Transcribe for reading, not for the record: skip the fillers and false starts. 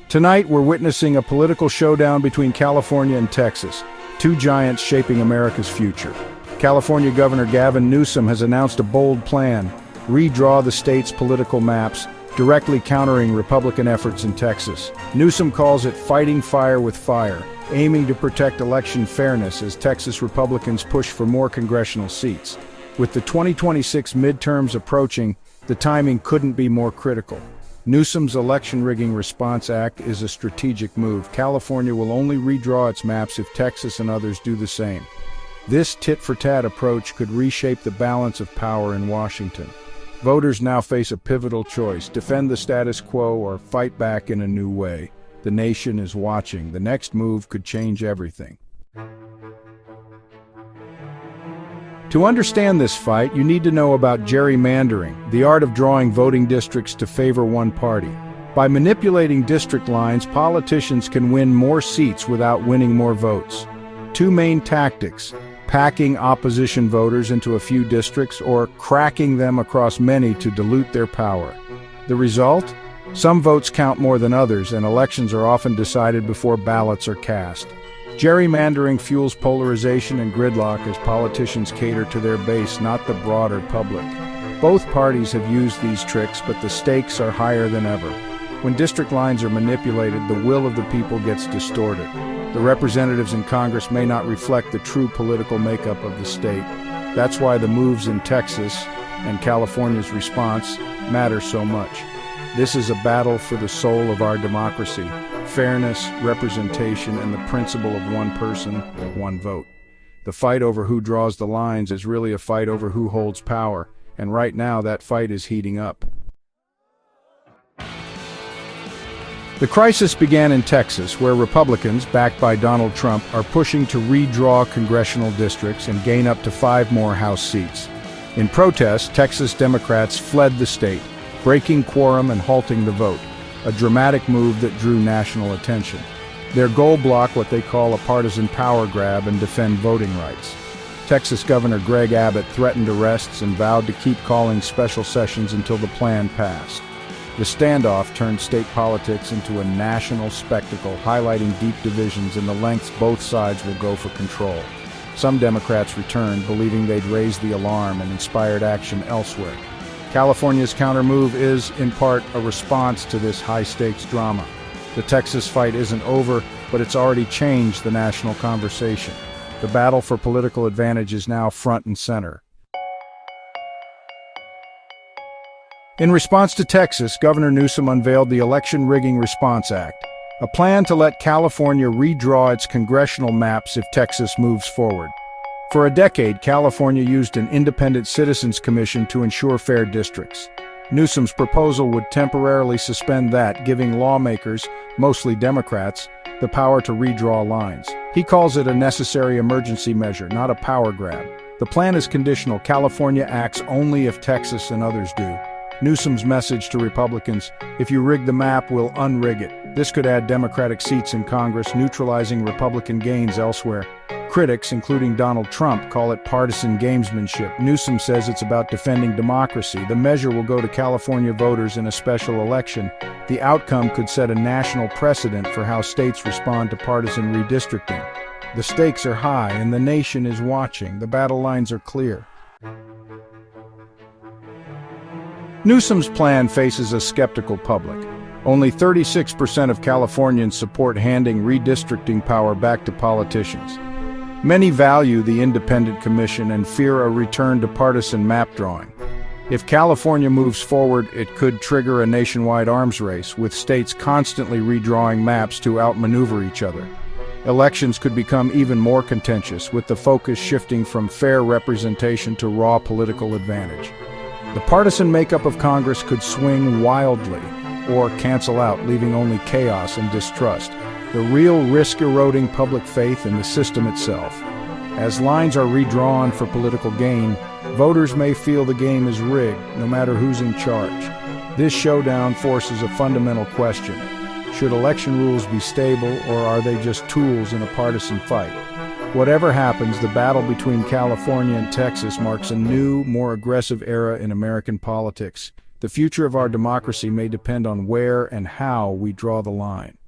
Tonight, we're witnessing a political showdown between California and Texas, two giants shaping America's future. California Governor Gavin Newsom has announced a bold plan: redraw the state's political maps, directly countering Republican efforts in Texas. Newsom calls it fighting fire with fire, aiming to protect election fairness as Texas Republicans push for more congressional seats. With the 2026 midterms approaching, the timing couldn't be more critical. Newsom's Election Rigging Response Act is a strategic move. California will only redraw its maps if Texas and others do the same. This tit-for-tat approach could reshape the balance of power in Washington. Voters now face a pivotal choice: defend the status quo or fight back in a new way. The nation is watching. The next move could change everything. To understand this fight, you need to know about gerrymandering, the art of drawing voting districts to favor one party. By manipulating district lines, politicians can win more seats without winning more votes. Two main tactics: packing opposition voters into a few districts or cracking them across many to dilute their power. The result? Some votes count more than others, and elections are often decided before ballots are cast. Gerrymandering fuels polarization and gridlock as politicians cater to their base, not the broader public. Both parties have used these tricks, but the stakes are higher than ever. When district lines are manipulated, the will of the people gets distorted. The representatives in Congress may not reflect the true political makeup of the state. That's why the moves in Texas and California's response matter so much. This is a battle for the soul of our democracy: fairness, representation, and the principle of one person, one vote. The fight over who draws the lines is really a fight over who holds power, and right now that fight is heating up. The crisis began in Texas, where Republicans, backed by Donald Trump, are pushing to redraw congressional districts and gain up to 5 more House seats. In protest, Texas Democrats fled the state, breaking quorum and halting the vote, a dramatic move that drew national attention. Their goal: block what they call a partisan power grab and defend voting rights. Texas Governor Greg Abbott threatened arrests and vowed to keep calling special sessions until the plan passed. The standoff turned state politics into a national spectacle, highlighting deep divisions and the lengths both sides will go for control. Some Democrats returned, believing they'd raised the alarm and inspired action elsewhere. California's counter-move is, in part, a response to this high-stakes drama. The Texas fight isn't over, but it's already changed the national conversation. The battle for political advantage is now front and center. In response to Texas, Governor Newsom unveiled the Election Rigging Response Act, a plan to let California redraw its congressional maps if Texas moves forward. For a decade, California used an independent citizens commission to ensure fair districts. Newsom's proposal would temporarily suspend that, giving lawmakers, mostly Democrats, the power to redraw lines. He calls it a necessary emergency measure, not a power grab. The plan is conditional. California acts only if Texas and others do. Newsom's message to Republicans: if you rig the map, we'll unrig it. This could add Democratic seats in Congress, neutralizing Republican gains elsewhere. Critics, including Donald Trump, call it partisan gamesmanship. Newsom says it's about defending democracy. The measure will go to California voters in a special election. The outcome could set a national precedent for how states respond to partisan redistricting. The stakes are high, and the nation is watching. The battle lines are clear. Newsom's plan faces a skeptical public. Only 36% of Californians support handing redistricting power back to politicians. Many value the independent commission and fear a return to partisan map drawing. If California moves forward, it could trigger a nationwide arms race, with states constantly redrawing maps to outmaneuver each other. Elections could become even more contentious, with the focus shifting from fair representation to raw political advantage. The partisan makeup of Congress could swing wildly or cancel out, leaving only chaos and distrust. The real risk eroding public faith in the system itself. As lines are redrawn for political gain, voters may feel the game is rigged, no matter who's in charge. This showdown forces a fundamental question: should election rules be stable, or are they just tools in a partisan fight? Whatever happens, the battle between California and Texas marks a new, more aggressive era in American politics. The future of our democracy may depend on where and how we draw the line.